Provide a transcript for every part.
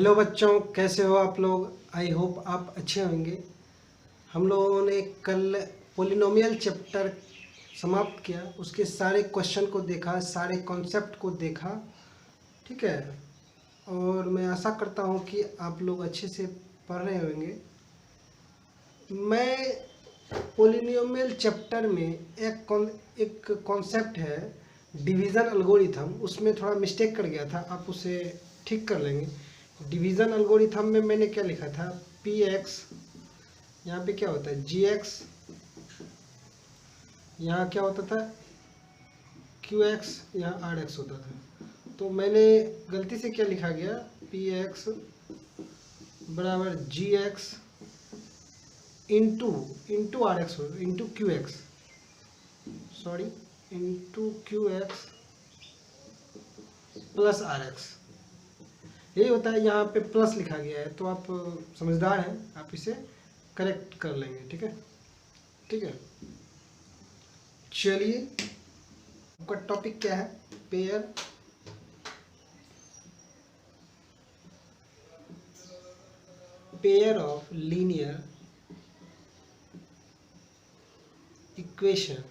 Hello बच्चों, कैसे हो आप लोग। आई होप आप अच्छे होंगे। हम लोगों ने कल पोलिनोमियल चैप्टर समाप्त किया, उसके सारे क्वेश्चन को देखा, सारे कॉन्सेप्ट को देखा। ठीक है, और मैं आशा करता हूँ कि आप लोग अच्छे से पढ़ रहे होंगे। मैं पोलिनोमियल चैप्टर में एक कॉन्सेप्ट है डिवीज़न एल्गोरिथम, उसमें थोड़ा मिस्टेक कर गया था, आप उसे ठीक कर लेंगे। डिवीज़न एल्गोरिथम में मैंने क्या लिखा था, पी एक्स, यहाँ पे क्या होता है जी एक्स, यहाँ क्या होता था क्यू एक्स, यहाँ आर एक्स होता था। तो मैंने गलती से क्या लिखा गया, पी एक्स बराबर G X into into R X, into Q X, sorry, into Q X plus R X, यही होता है। यहाँ पे प्लस लिखा गया है, तो आप समझदार हैं, आप इसे करेक्ट कर लेंगे। ठीक है, ठीक है। चलिए, आपका टॉपिक क्या है, pair of linear equation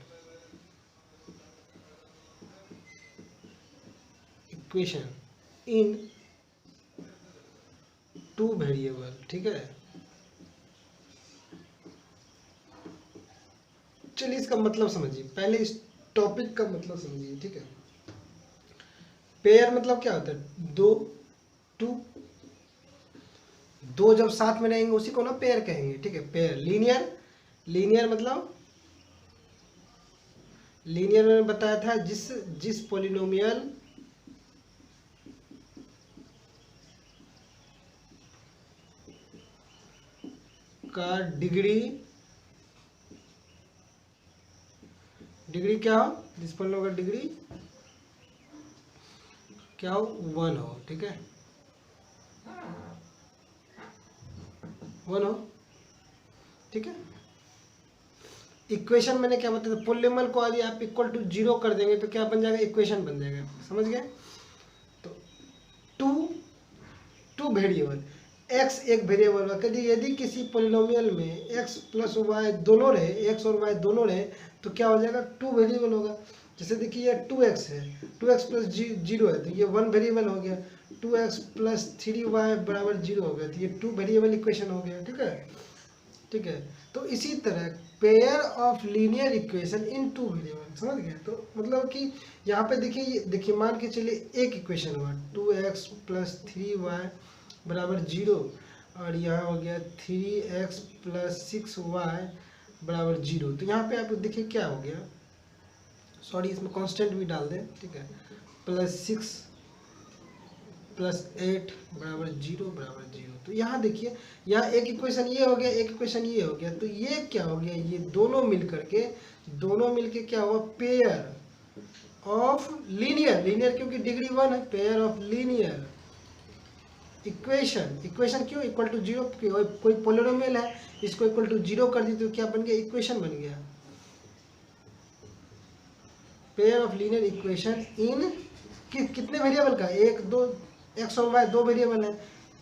in two variable. ठीक है, चलिए इसका मतलब समझिए, पहले इस टॉपिक का मतलब समझिए। ठीक है, पेयर मतलब क्या होता है, दो, टू, दो जब साथ में रहेंगे उसी को ना पेयर कहेंगे। ठीक है, पेयर। लीनियर मतलब, लीनियर मैंने बताया था जिस जिस पोलिनोमियल का डिग्री क्या हो, जिस पोलिनोमियल का डिग्री क्या हो, 1 हो। ठीक है, 1 हो। ठीक है, इक्वेशन मैंने क्या बताया, पोलिनोमियल को यदि आप इक्वल टू 0 कर देंगे तो क्या बन जाएगा, इक्वेशन बन जाएगा। समझ गए। तो टू वेरिएबल, एक्स एक वेरिएबल का, यदि किसी पोलिनोमियल में एक्स प्लस वाई दोनों रहे, एक्स और वाई दोनों रहे, तो क्या हो जाएगा, टू वेरिएबल होगा। जैसे देखिए ये 2x है, 2x प्लस 0 है, तो ये 1 वेरिएबल हो गया। 2x प्लस 3y बराबर 0 हो गया, तो ये 2 वेरिएबल इक्वेशन हो गया। ठीक है, ठीक है। तो इसी तरह pair of linear equation in two variable, समझ गए। तो मतलब कि यहाँ पे देखिए मान के चलिए एक इक्वेशन हुआ 2x प्लस 3y बराबर 0, और यहाँ हो गया 3x प्लस 6y बराबर 0। तो यहाँ पे आप देखिए क्या हो गया, सॉरी इसमें कांस्टेंट भी डाल दें। ठीक है, प्लस 6 प्लस 8 बराबर 0 बराबर 0। तो यहाँ देखिए, यहाँ एक इक्वेशन ये हो गया, एक इक्वेशन ये हो गया, तो ये क्या हो गया, ये दोनों मिलके क्या हुआ, पेयर ऑफ लीनियर क्योंकि डिग्री 1 है, पेयर ऑफ लीनियर इक्वेशन क्यों इक्वल टू 0, कोई पोलिनोमियल है, इसको इक्वल टू 0 कर दी तो क्या बन गया, इक्वेशन बन गया। पेयर ऑफ लीनियर इक्वेशन इन कितने वेरिएबल का, एक दो, एक्स और वाई दो वेरिएबल है,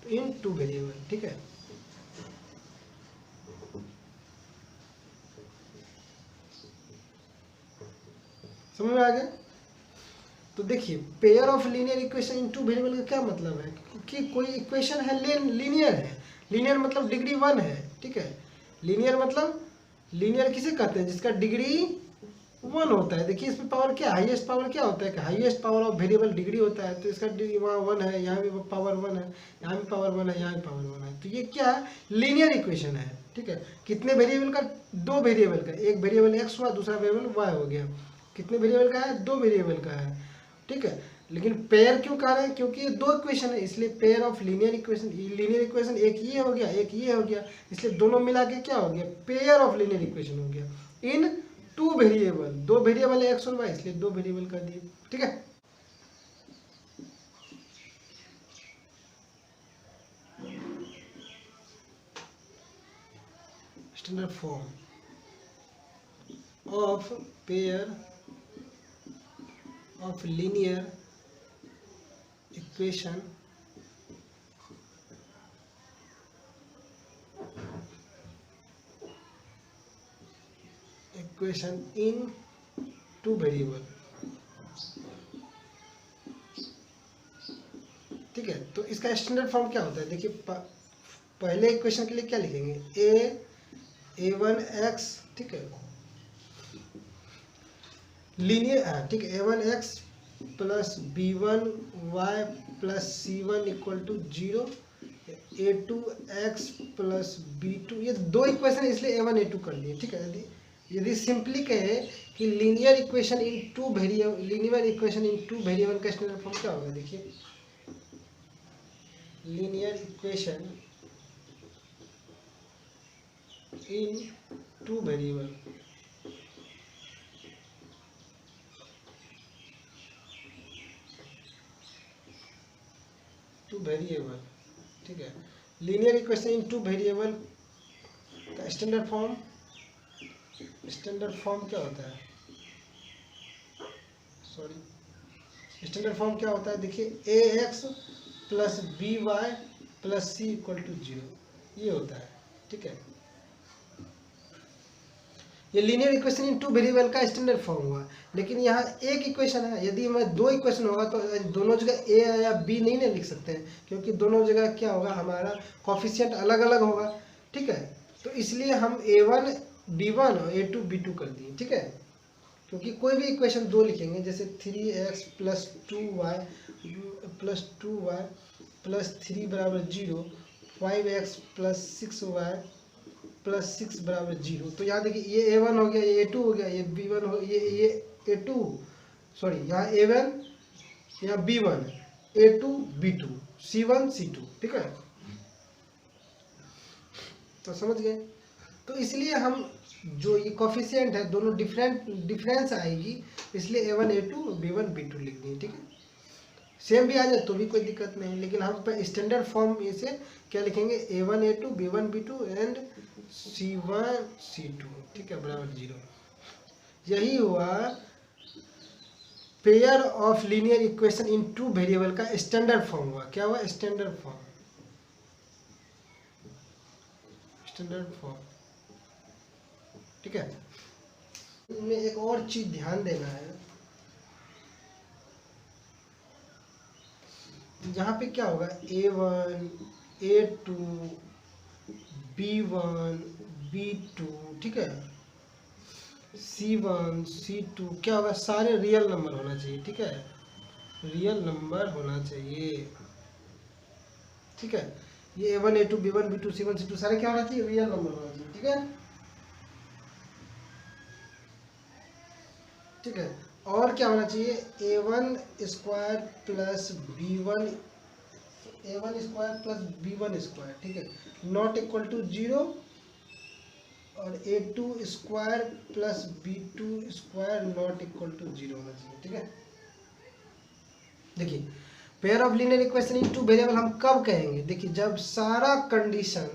तो इन टू वेरिएबल। ठीक है, समझ में आ गया। तो देखिए pair of linear equation in two variable का क्या मतलब है कि कोई इक्वेशन है लीनियर है, लीनियर मतलब डिग्री 1 है। ठीक है, लीनियर किसे कहते हैं, जिसका डिग्री 1 होता है। देखिए इसमें पावर क्या, हाईएस्ट पावर क्या होता है कि highest power of variable degree होता है। तो इसका डिग्री वहाँ 1 है, यहाँ भी पावर 1 है, यहाँ भी पावर 1 है, यहाँ भी पावर 1 है। तो ये क्या है, लीनियर इक्वेशन है। ठीक है, कितने वेरिएबल का, दो वेरिएबल का, एक वेरिएबल एक्स हुआ, दूसरा वेरिएबल वाई हो गया। कितने वेरिएबल का है, दो वेरिएबल का है। ठीक है, लेकिन पेयर क्यों कह रहे हैं, क्योंकि ये दो इक्वेशन है, इसलिए पेयर ऑफ लीनियर इक्वेशन एक ये हो गया, एक ये हो गया, इसलिए दोनों मिला के क्या हो गया, पेयर ऑफ लीनियर इक्वेशन हो गया इन टू वेरिएबल। दो वेरिएबल है एक्स और वाई, इसलिए दो वेरिएबल कर दिए। ठीक है, standard form of pair of linear equation equation in two variable. ठीक है, तो इसका स्टैंडर्ड फॉर्म क्या होता है? देखिए पहले इक्वेशन के लिए क्या लिखेंगे? a1x, ठीक है, लीनियर, ठीक है, a1x plus b1y plus c1 equal to 0, a2x plus b2, ये दो इक्वेशन इसलिए a1 a2 कर दिए। ठीक है, यदि सिंपली कहें कि linear equation in two variable का स्टैंडर्ड फॉर्म क्या होगा? देखिए linear equation in two variable, ठीक है, linear equation in two variable का स्टैंडर्ड फॉर्म क्या होता है? स्टैंडर्ड फॉर्म क्या होता है? देखिए ax plus by plus c equal to 0, ये होता है। ठीक है, ये linear equation in two variable का स्टैंडर्ड फॉर्म हुआ। लेकिन यहाँ एक इक्वेशन है, यदि मैं दो इक्वेशन होगा तो दोनों जगह a या b नहीं ना लिख सकते हैं, क्योंकि दोनों जगह क्या होगा, हमारा कॉफिशिएंट अलग अलग होगा। ठीक है, तो इसलिए हम a1 b1 और a2 b2 कर दिए। ठीक है, क्योंकि कोई भी इक्वेशन दो लिखेंगे, जैसे 3x प्लस 2y प्लस 3 बराबर 0, 5x प्लस 6y प्लस 6 बराबर 0, तो यहाँ देखिए ये a1 हो गया, ये a2 हो गया, ये b1 हो, ये a2, सॉरी यहाँ a1, यहाँ b1, a2 b2, c1 c2। ठीक है, तो समझ गए। तो इसलिए हम जो ये कॉफिशिएंट है दोनों डिफरेंस आएगी, इसलिए a1 a2 b1 b2 लिख दिए। ठीक है, सेम भी आ जाए तो भी कोई दिक्कत नहीं, लेकिन हम स्टैंडर्ड फॉर्म में से क्या लिखेंगे? a1 a2 b1 b2 and c1 c2, ठीक है, बराबर 0। यही हुआ pair of linear equation in two variable का स्टैंडर्ड फॉर्म हुआ। क्या हुआ? Standard form. ठीक है, इनमें एक और चीज ध्यान देना है, जहाँ पे क्या होगा, a1 a2 b1 b2, ठीक है, c1 c2 क्या होगा? सारे रियल नंबर होना चाहिए। ठीक है, रियल नंबर होना चाहिए। ठीक है, ये a1 a2 b1 b2 c1 c2 सारे क्या होना चाहिए? रियल नंबर होना चाहिए। ठीक है, ठीक है, और क्या होना चाहिए? a1 square plus b1 square, ठीक है, नॉट इक्वल टू 0, और a2 square plus b2 square not equal to 0 होना चाहिए। ठीक है, देखिए pair of linear equation in two variable हम कब कहेंगे? देखिए जब सारा कंडीशन,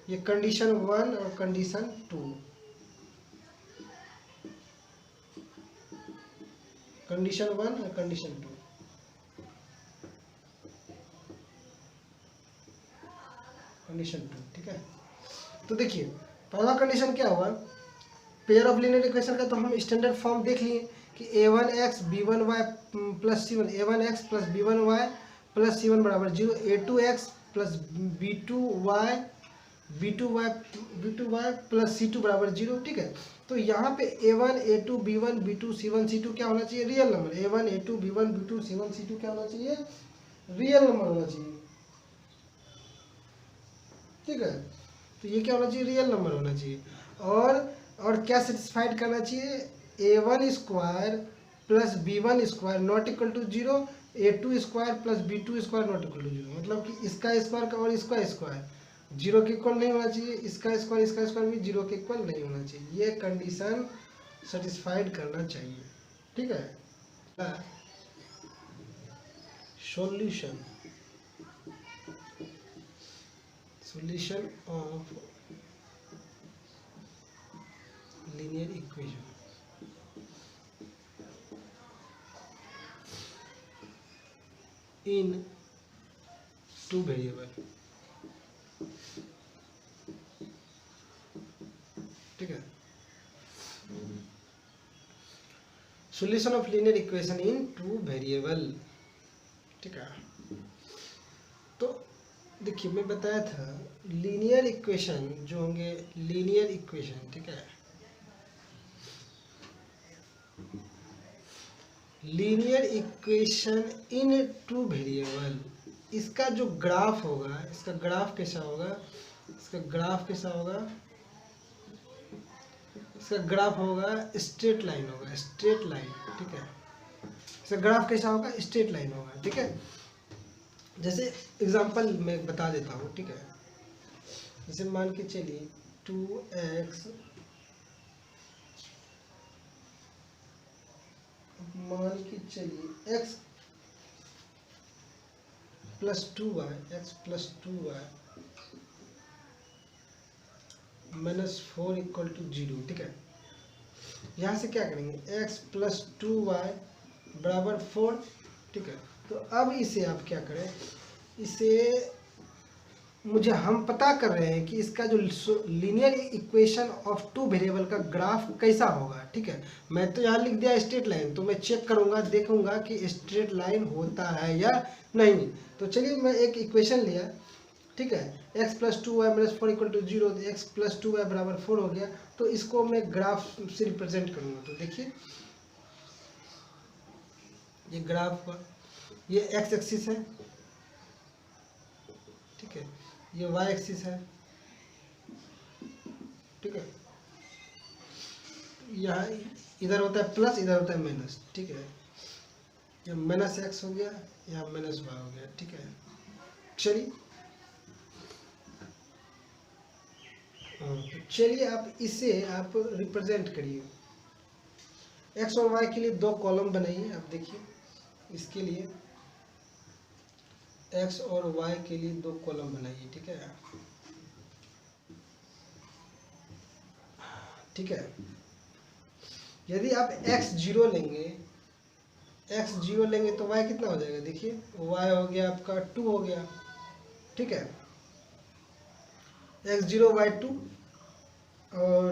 ये कंडीशन 1 और कंडीशन 2, कंडीशन 1 और कंडीशन 2, ठीक है। तो देखिए पहला कंडीशन क्या हुआ, पेयर ऑफ लीनियर इक्वेशन का तो हम स्टैंडर्ड फॉर्म देख लिए कि a1x b1y plus c1, a1x plus b1y plus c1 बराबर 0, a2x plus b2y plus c2 बराबर 0। ठीक है, तो यहाँ पे a1 a2 b1 b2 c1 c2 क्या होना चाहिए? Real number. a1 a2 b1 b2 c1 c2 क्या होना चाहिए? रियल नंबर होना चाहिए। ठीक है, तो ये क्या होना चाहिए? रियल नंबर होना चाहिए। और क्या सेटिस्फाइड करना चाहिए? a1 square plus b1 square not equal to 0, a2 square plus b2 square not equal to 0, मतलब कि इसका स्क्वायर का और इसका स्क्वायर 0 के इक्वल नहीं होना चाहिए, इसका स्क्वायर भी 0 के इक्वल नहीं होना चाहिए। ये कंडीशन सेटिस्फाइड करना चाहिए। ठीक है, solution of linear equation in two variable। ठीक है, solution of linear equation in two variable, ठीक है। तो देखिए मैं बताया था लीनियर इक्वेशन जो होंगे, लीनियर इक्वेशन, ठीक है, linear equation in two variable, इसका जो ग्राफ होगा, इसका ग्राफ कैसा होगा, इसका ग्राफ कैसा होगा, इसका ग्राफ होगा स्ट्रेट लाइन होगा, स्ट्रेट लाइन, ठीक है। इसका ग्राफ कैसा होगा, स्ट्रेट लाइन होगा, ठीक है। जैसे एग्जांपल मैं बता देता हूँ, ठीक है। जैसे मान के चलिए 2x, मान के चलिए x plus 2y, x plus 2y minus 4 equal to 0, ठीक है। यहाँ से क्या करेंगे, x प्लस 2y बराबर 4, ठीक है। तो अब इसे आप क्या करें, इसे मुझे हम पता कर रहे हैं कि इसका जो linear equation of to variable का ग्राफ कैसा होगा, ठीक है। मैं तो यहाँ लिख दिया स्ट्रेट लाइन, तो मैं चेक करूँगा, देखूंगा कि स्ट्रेट लाइन होता है या नहीं। तो चलिए मैं एक इक्वेशन लिया, ठीक है, x plus 2y minus 4 equal to 0, तो x प्लस 2y बराबर 4 हो गया। तो इसको मैं ग्राफ से रिप्रेजेंट करूँगा। तो देखिए ये ग्राफ का, ये x एक्सिस है, ठीक है, ये y एक्सिस है, ठीक है। यहाँ इधर होता है प्लस, इधर होता है माइनस, ठीक है। ये माइनस x हो गया, यहाँ माइनस y हो गया, ठीक है। चलिए तो चलिए आप इसे आप रिप्रेजेंट करिए। x और y के लिए दो कॉलम बनाइए। आप देखिए इसके लिए x और y के लिए दो कॉलम बनाइए, ठीक है, ठीक है। यदि आप x0 लेंगे, x0 लेंगे तो y कितना हो जाएगा, देखिए y हो गया आपका 2 हो गया, ठीक है। x0 y2 और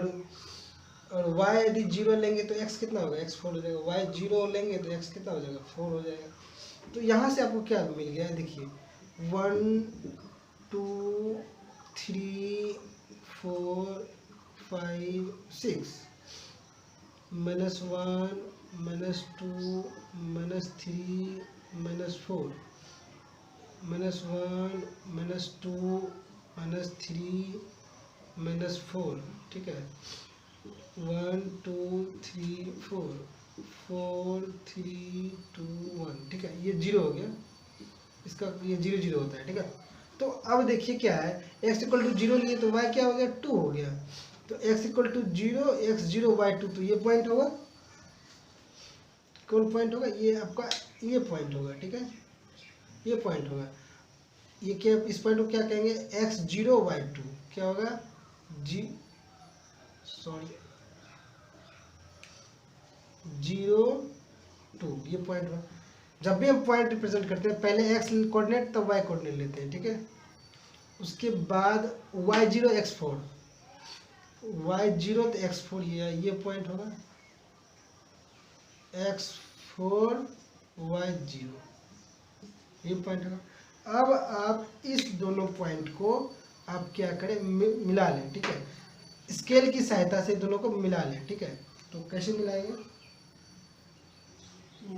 y यदि 0 लेंगे तो x कितना होगा, x4 हो जाएगा। y 0 लेंगे तो x कितना हो जाएगा, 4 हो जाएगा। तो यहाँ से आपको क्या मिल गया, देखिए 1 2 3 4 5 6 -1 -2 -3 -4 -1 -2 -3 -4, ठीक है। 1 2 3 4 4 3 2 1, ठीक है। ये 0 हो गया, इसका ये 0 0 होता है, ठीक है। तो अब देखिए क्या है, x इक्वल टू 0 लिए तो y क्या हो गया, 2 हो गया। तो x equal to 0 x0 y2, तो ये पॉइंट होगा, कौन पॉइंट होगा, ये आपका ये पॉइंट होगा, ठीक है, ये पॉइंट होगा। ये क्या, इस पॉइंट को क्या कहेंगे, x0 y2 क्या होगा, सॉरी 0 2, ये पॉइंट होगा। जब भी हम पॉइंट रिप्रेजेंट करते हैं पहले x कोऑर्डिनेट तब y कोऑर्डिनेट लेते हैं, ठीक है। उसके बाद y0 x4, y0 तो x4 ये पॉइंट होगा, x4 y0 ये पॉइंट होगा। अब आप इस दोनों पॉइंट को आप क्या करें, मिला लें, ठीक है। स्केल की सहायता से दोनों को मिला लें, ठीक है। तो कैसे मिलाएंगे,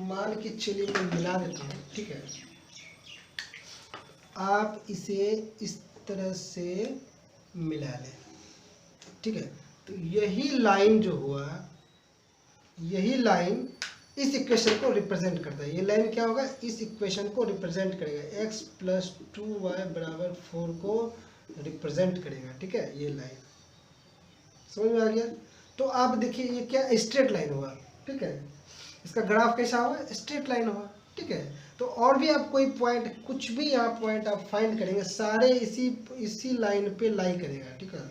मान के चलिए मैं मिला देता हूँ, ठीक है। आप इसे इस तरह से मिला लें, ठीक है। तो यही लाइन जो हुआ, यही लाइन इस इक्वेशन को रिप्रेजेंट करता है। ये लाइन क्या होगा, इस इक्वेशन को रिप्रेजेंट करेगा, x प्लस 2y बराबर 4 को रिप्रेजेंट करेगा, ठीक है। ये लाइन समझ में आ गया। तो आप देखिए ये क्या स्ट्रेट लाइन हुआ, ठीक है। इसका ग्राफ कैसा हुआ, स्ट्रेट लाइन हुआ, ठीक है। तो और भी आप कोई पॉइंट, कुछ भी यहाँ पॉइंट आप फाइंड करेंगे, सारे इसी लाइन पे लाई करेगा, ठीक है,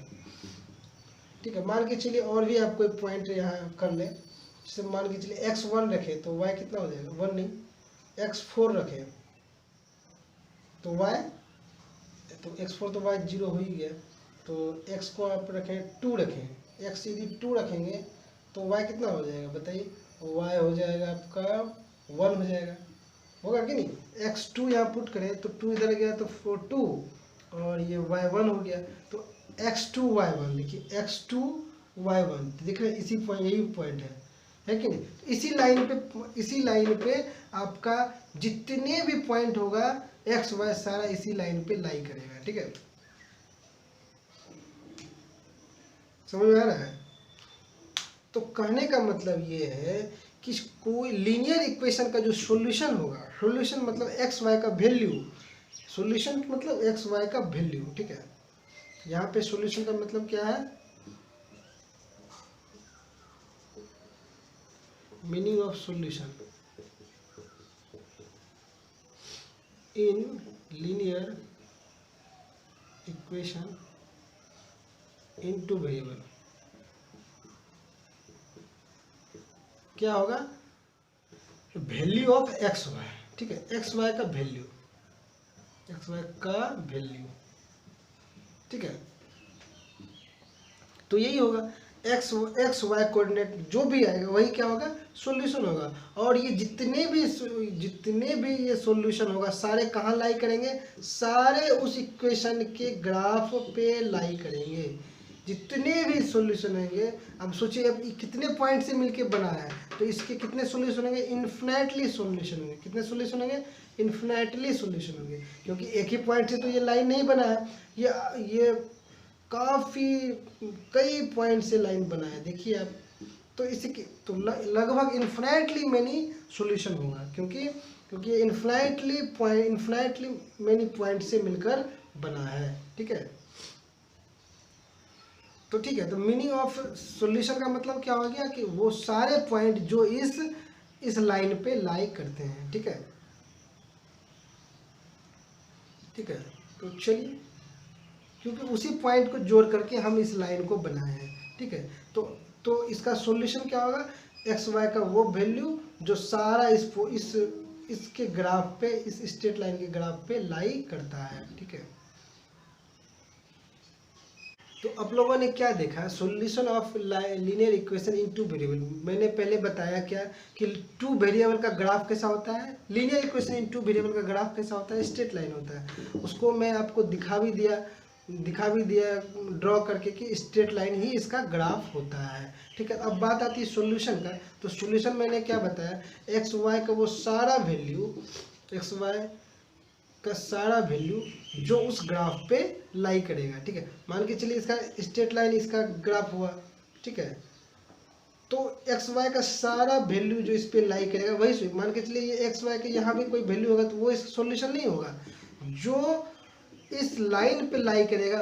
ठीक है। मान के चलिए और भी आप कोई पॉइंट यहाँ कर ले, जैसे मान के चलिए x1 रखे तो y कितना हो जाएगा, 1 नहीं, x4 रखे तो y, तो x4 तो y 0 हो ही गया। तो x को आप रखें 2 रखें, x यदि 2 रखेंगे तो y कितना हो जाएगा बताइए, y हो जाएगा आपका 1 हो जाएगा, होगा कि नहीं। x2 यहाँ पुट करें तो 2 इधर गया तो 2 और ये y1 हो गया, तो x2 y1 देखिए, x2 y1 दिख रहा है, इसी पॉइंट, यही पॉइंट है कि नहीं। इसी लाइन पे आपका जितने भी पॉइंट होगा एक्स वाई सारा इसी लाइन पे लाई करेगा, ठीक है, समझ में आ रहा है। तो कहने का मतलब ये है कि कोई लीनियर इक्वेशन का जो सॉल्यूशन होगा, सॉल्यूशन मतलब एक्स वाई का वैल्यू, सॉल्यूशन मतलब एक्स वाई का वैल्यू, ठीक है। यहाँ पे सॉल्यूशन का मतलब क्या है, meaning of solution in linear equation in two variable, क्या होगा, वैल्यू ऑफ एक्स वाई, ठीक है, एक्स वाई का वैल्यू, एक्स वाई का वैल्यू, ठीक है। तो यही होगा एक्स वाई कोऑर्डिनेट जो भी आएगा वही क्या होगा, सॉल्यूशन होगा। और ये जितने भी ये सॉल्यूशन होगा सारे कहाँ लाई करेंगे, सारे उस इक्वेशन के ग्राफ पे लाई करेंगे। जितने भी सॉल्यूशन होंगे, अब सोचिए अब कितने पॉइंट से मिलके बना है, तो इसके कितने सॉल्यूशन होंगे, इन्फिनेटली सॉल्यूशन होंगे। कितने सॉल्यूशन होंगे, इन्फिनेटली सॉल्यूशन होंगे, क्योंकि एक ही पॉइंट से तो ये लाइन नहीं बना है, ये काफ़ी कई पॉइंट से लाइन बना है, देखिए आप। तो इसके तो लगभग इन्फिनेटली मैनी सॉल्यूशन होगा, क्योंकि इन्फिनेटली मैनी पॉइंट से मिलकर बना है, ठीक है। तो ठीक है, तो मीनिंग ऑफ सॉल्यूशन का मतलब क्या हो गया कि वो सारे पॉइंट जो इस लाइन पे लाई करते हैं, ठीक है, ठीक है। तो चलिए, क्योंकि उसी पॉइंट को जोड़ करके हम इस लाइन को बनाए हैं, ठीक है। तो इसका सॉल्यूशन क्या होगा, एक्स वाई का वो वैल्यू जो सारा इसके ग्राफ पे, इस स्ट्रेट लाइन के ग्राफ पे लाई करता है, ठीक है। तो आप लोगों ने क्या देखा, solution of linear equation in two variable. मैंने पहले बताया क्या कि टू वेरिएबल का ग्राफ कैसा होता है, linear equation in two variable का ग्राफ कैसा होता है, स्ट्रेट लाइन होता है। उसको मैं आपको दिखा भी दिया ड्रॉ करके कि स्ट्रेट लाइन ही इसका ग्राफ होता है, ठीक है। अब बात आती है सॉल्यूशन का, तो सॉल्यूशन मैंने क्या बताया, एक्स वाई का वो सारा वैल्यू, एक्स वाई का सारा वैल्यू जो उस ग्राफ पे लाई करेगा, ठीक है। मान के चलिए इसका स्ट्रेट लाइन इसका ग्राफ हुआ, ठीक है। तो एक्स वाई का सारा वैल्यू जो इस पे लाई करेगा वही, मान के चलिए ये एक्स वाई के यहाँ भी कोई वैल्यू होगा तो वो इसका सॉल्यूशन नहीं होगा। जो इस लाइन पे लाई करेगा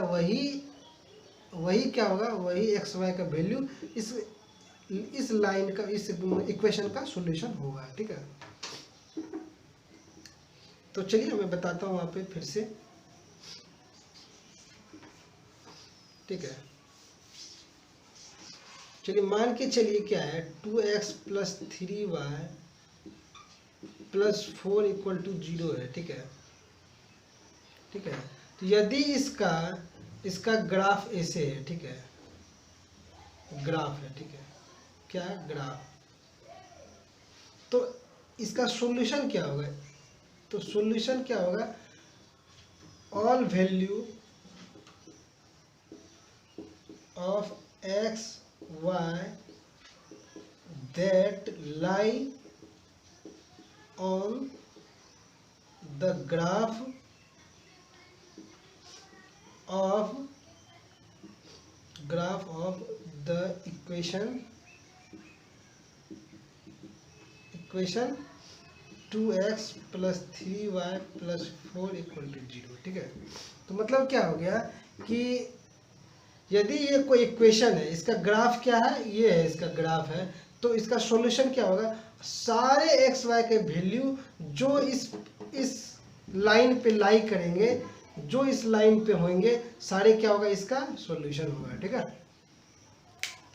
वही क्या होगा, वही एक्स वाई का वैल्यू इस लाइन का, इस इक्वेशन का सॉल्यूशन होगा, ठीक है। तो चलिए मैं बताता हूँ वहाँ पे फिर से, ठीक है। चलिए मान के चलिए क्या है, 2x + 3y + 4 = 0 है, ठीक है, ठीक है। तो यदि इसका ग्राफ ऐसे है, ठीक है, ग्राफ है, ठीक है, क्या ग्राफ, तो इसका सॉल्यूशन क्या होगा, तो सॉल्यूशन क्या होगा, all value of x y that lie on the graph of the equation 2x + 3y + 4 = 0, ठीक है। तो मतलब क्या हो गया कि यदि ये कोई इक्वेशन है, इसका ग्राफ क्या है, ये है, इसका ग्राफ है, तो इसका सॉल्यूशन क्या होगा, सारे एक्स वाई के वैल्यू जो इस लाइन पे लाई करेंगे, जो इस लाइन पे होंगे, सारे क्या होगा, इसका सॉल्यूशन होगा, ठीक है।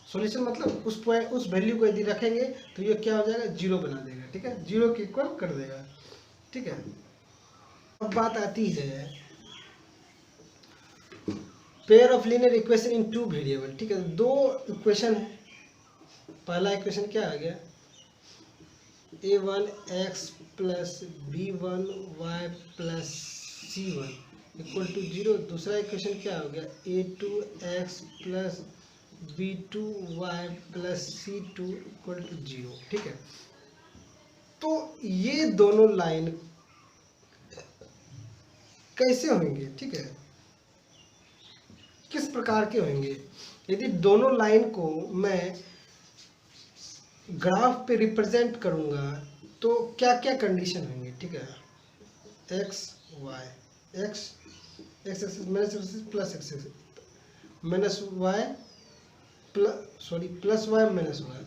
सॉल्यूशन मतलब उस वैल्यू को यदि रखेंगे तो ये क्या हो जाएगा, 0 बना देगा, ठीक है, 0 के इक्वल कर देगा, ठीक है। अब बात आती है pair of linear equation in two variable, ठीक है। दो इक्वेशन है, पहला इक्वेशन क्या आ गया, a1x plus b1y plus c1 equal to 0। दूसरा इक्वेशन क्या हो गया, a2x plus b2y plus c2 equal to 0। ठीक है, तो ये दोनों लाइन कैसे होंगे, ठीक है, किस प्रकार के होंगे। यदि दोनों लाइन को मैं ग्राफ पे रिप्रेजेंट करूंगा तो क्या क्या कंडीशन होंगे, ठीक है, x y, x x minus plus x minus y plus y minus y.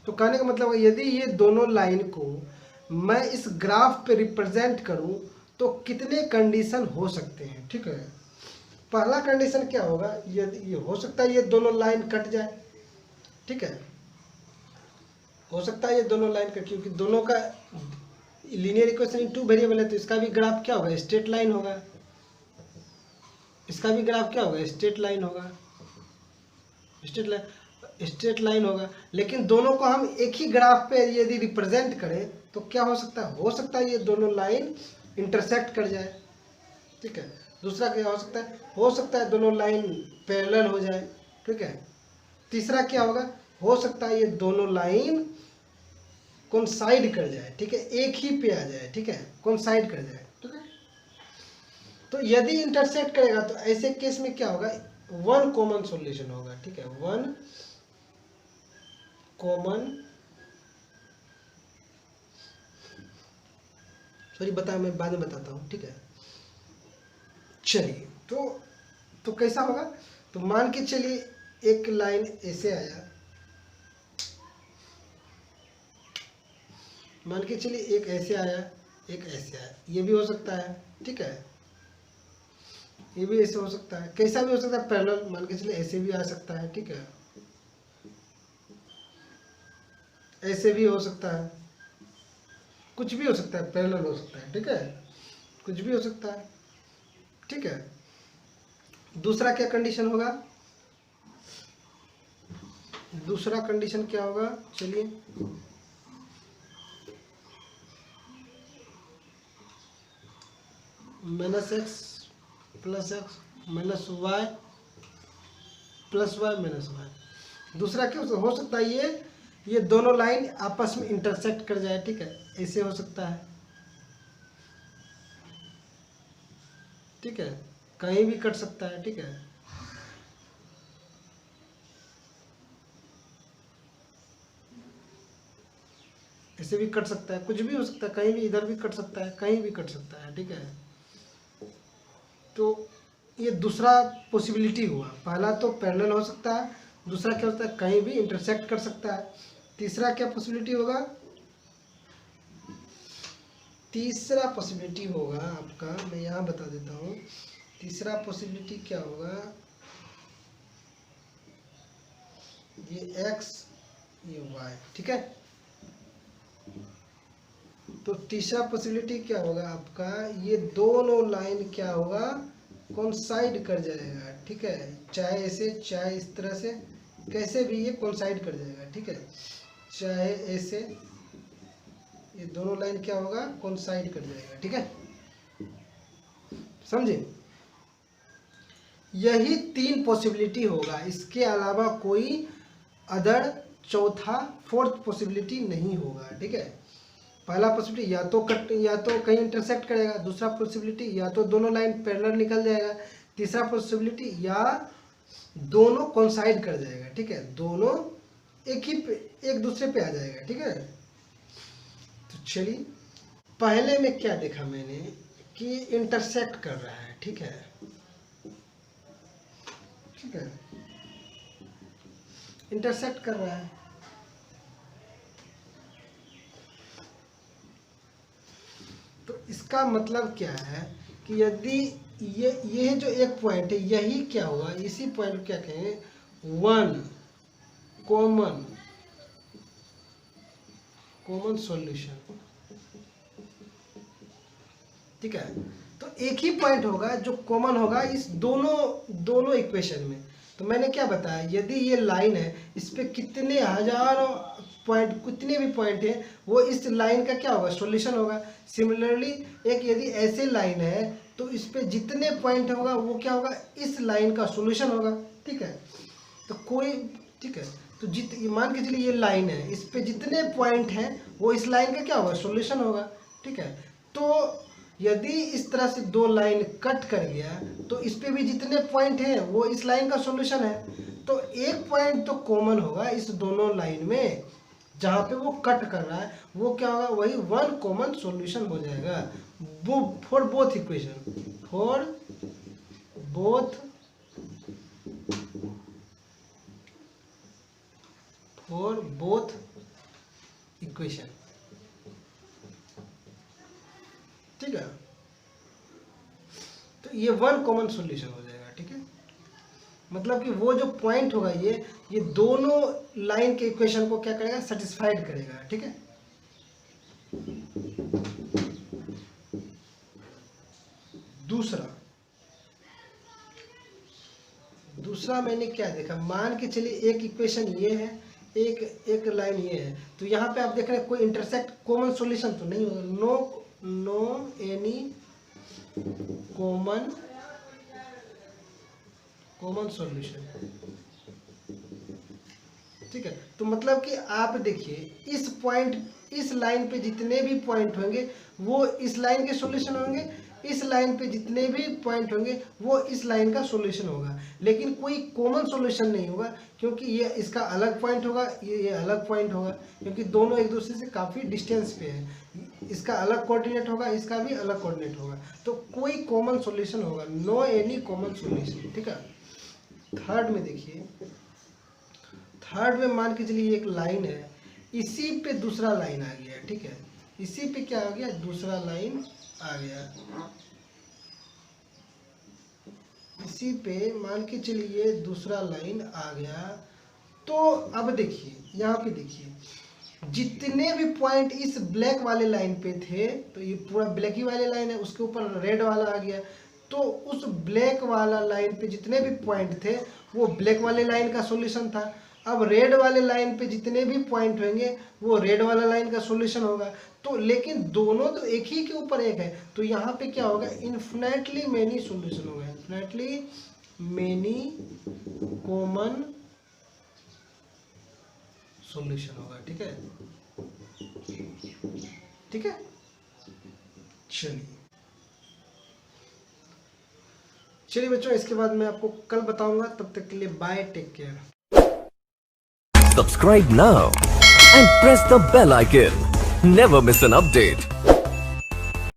तो कहने का मतलब है यदि ये दोनों लाइन को मैं इस ग्राफ पे रिप्रेजेंट करूं तो कितने कंडीशन हो सकते हैं। ठीक है, पहला कंडीशन क्या होगा, यदि ये हो सकता है ये दोनों लाइन कट जाए। ठीक है, हो सकता है ये दोनों लाइन कट, क्योंकि दोनों का linear equation in two variable है, तो इसका भी ग्राफ क्या होगा, स्ट्रेट लाइन होगा। इसका भी ग्राफ क्या होगा, स्ट्रेट लाइन होगा, स्ट्रेट लाइन होगा। लेकिन दोनों को हम एक ही ग्राफ पे यदि रिप्रेजेंट करें तो क्या हो सकता है ये दोनों लाइन इंटरसेक्ट कर जाए। ठीक है, दूसरा क्या हो सकता है दोनों लाइन पैरेलल हो जाए। ठीक है, तीसरा क्या होगा, हो सकता है ये दोनों लाइन कोइंसाइड कर जाए। ठीक है, एक ही पे आ जाए। ठीक है, कोइंसाइड कर जाए। ठीक है, तो यदि इंटरसेक्ट करेगा तो ऐसे केस में क्या होगा, वन कॉमन सॉल्यूशन होगा। ठीक है, वन कॉमन, मैं बाद में बताता हूँ। ठीक है, चलिए तो कैसा होगा, तो मान के चलिए एक लाइन ऐसे आया, मान के चलिए एक ऐसे आया, एक ऐसे आया, ये भी हो सकता है। ठीक है, ये भी ऐसे हो सकता है, कैसा भी हो सकता है, पैरेलल, मान के चलिए ऐसे भी आ सकता है। ठीक है, ऐसे भी हो सकता है, कुछ भी हो सकता है, पैरेलल हो सकता है। ठीक है, कुछ भी हो सकता है। ठीक है, दूसरा क्या कंडीशन होगा, दूसरा कंडीशन क्या होगा, चलिए minus x plus x minus y plus y minus y. दूसरा क्या हो सकता है, ये दोनों लाइन आपस में इंटरसेक्ट कर जाए। ठीक है, ऐसे हो सकता है। ठीक है, कहीं भी कट सकता है। ठीक है, ऐसे भी कट सकता है, कुछ भी हो सकता है, कहीं भी, इधर भी कट सकता है, कहीं भी कट सकता है। ठीक है, तो ये दूसरा पॉसिबिलिटी हुआ। पहला तो पैरेलल हो सकता है, दूसरा क्या होता है, कहीं भी इंटरसेक्ट कर सकता है। तीसरा क्या पॉसिबिलिटी होगा, तीसरा पॉसिबिलिटी होगा आपका, मैं यहाँ बता देता हूँ। तीसरा पॉसिबिलिटी क्या होगा, ये x ये y। ठीक है, तो तीसरा पॉसिबिलिटी क्या होगा आपका, ये दोनों लाइन क्या होगा, कोइंसाइड कर जाएगा। ठीक है, चाहे ऐसे चाहे इस तरह से, कैसे भी ये कोइंसाइड कर जाएगा। ठीक है, चाहे ऐसे, ये दोनों लाइन क्या होगा, कोइंसाइड कर जाएगा। ठीक है, समझे, यही तीन पॉसिबिलिटी होगा, इसके अलावा कोई अदर चौथा फोर्थ पॉसिबिलिटी नहीं होगा। ठीक है, पहला पॉसिबिलिटी या तो कहीं इंटरसेक्ट करेगा, दूसरा पॉसिबिलिटी या तो दोनों लाइन पैरेलल निकल जाएगा, तीसरा पॉसिबिलिटी या दोनों कोइंसाइड कर जाएगा। ठीक है, दोनों एक दूसरे पे आ जाएगा। ठीक है, तो चलिए पहले में क्या देखा मैंने कि इंटरसेक्ट कर रहा है। ठीक है, ठीक है, इंटरसेक्ट कर रहा है। तो इसका मतलब क्या है कि यदि ये जो एक पॉइंट है, यही क्या हुआ, इसी पॉइंट को क्या कहें, वन कॉमन सॉल्यूशन। ठीक है, तो एक ही पॉइंट होगा जो कॉमन होगा इस दोनों इक्वेशन में। तो मैंने क्या बताया, यदि ये लाइन है, इस पे कितने हजारों पॉइंट, कितने भी पॉइंट है, वो इस लाइन का क्या होगा, सॉल्यूशन होगा। सिमिलरली एक यदि ऐसे लाइन है तो इस पे जितने पॉइंट होगा वो क्या होगा, इस लाइन का सॉल्यूशन होगा। ठीक है, तो कोई, ठीक है, तो मान के चलिए ये लाइन है, इस पे जितने पॉइंट हैं वो इस लाइन का क्या होगा, सॉल्यूशन होगा। ठीक है, तो यदि इस तरह से दो लाइन कट कर गया तो इस पे भी जितने पॉइंट हैं वो इस लाइन का सॉल्यूशन है। तो एक पॉइंट तो कॉमन होगा इस दोनों लाइन में, जहाँ पे वो कट कर रहा है, वो क्या होगा, वही वन कॉमन सॉल्यूशन हो जाएगा वो for both equation, for both equation. ठीक है, तो ये वन कॉमन सॉल्यूशन हो जाएगा। ठीक है, मतलब कि वो जो पॉइंट होगा ये दोनों लाइन के इक्वेशन को क्या करेगा, सेटिस्फाइड करेगा। ठीक है, दूसरा मैंने क्या देखा, मान के चलिए एक इक्वेशन ये है, एक लाइन ये है, तो यहाँ पे आप देख रहे हैं कोई इंटरसेक्ट कॉमन सॉल्यूशन तो नहीं होगा, नो एनी कॉमन सॉल्यूशन। ठीक है, तो मतलब कि आप देखिए इस पॉइंट, इस लाइन पे जितने भी पॉइंट होंगे वो इस लाइन के सॉल्यूशन होंगे, इस लाइन पे जितने भी पॉइंट होंगे वो इस लाइन का सॉल्यूशन होगा, लेकिन कोई कॉमन सॉल्यूशन नहीं होगा, क्योंकि ये इसका अलग पॉइंट होगा, ये अलग पॉइंट होगा, क्योंकि दोनों एक दूसरे से काफ़ी डिस्टेंस पे है। इसका अलग कोऑर्डिनेट होगा, इसका भी अलग कोऑर्डिनेट होगा, तो कोई कॉमन सॉल्यूशन होगा, नो एनी कॉमन सॉल्यूशन। ठीक है, थर्ड में देखिए, थर्ड में मान के चलिए एक लाइन है, इसी पे दूसरा लाइन आ गया। ठीक है, इसी पे क्या आ गया, दूसरा लाइन आ गया, इसी पे मान के चलिए दूसरा लाइन आ गया। तो अब देखिए यहाँ पे देखिए, जितने भी पॉइंट इस ब्लैक वाले लाइन पे थे, तो ये पूरा ब्लैक ही वाले लाइन है, उसके ऊपर रेड वाला आ गया, तो उस ब्लैक वाला लाइन पे जितने भी पॉइंट थे वो ब्लैक वाले लाइन का सॉल्यूशन था। अब रेड वाले लाइन पे जितने भी पॉइंट होंगे वो रेड वाला लाइन का सॉल्यूशन होगा। तो लेकिन दोनों तो एक ही के ऊपर एक है, तो यहाँ पे क्या होगा, इन्फिनेटली मेनी सॉल्यूशन होगा, इन्फिनेटली मेनी कॉमन सॉल्यूशन होगा। ठीक है, ठीक है, चलिए बच्चों, इसके बाद मैं आपको कल बताऊंगा, तब तक के लिए bye, take care. Subscribe now and press the bell icon. Never miss an update.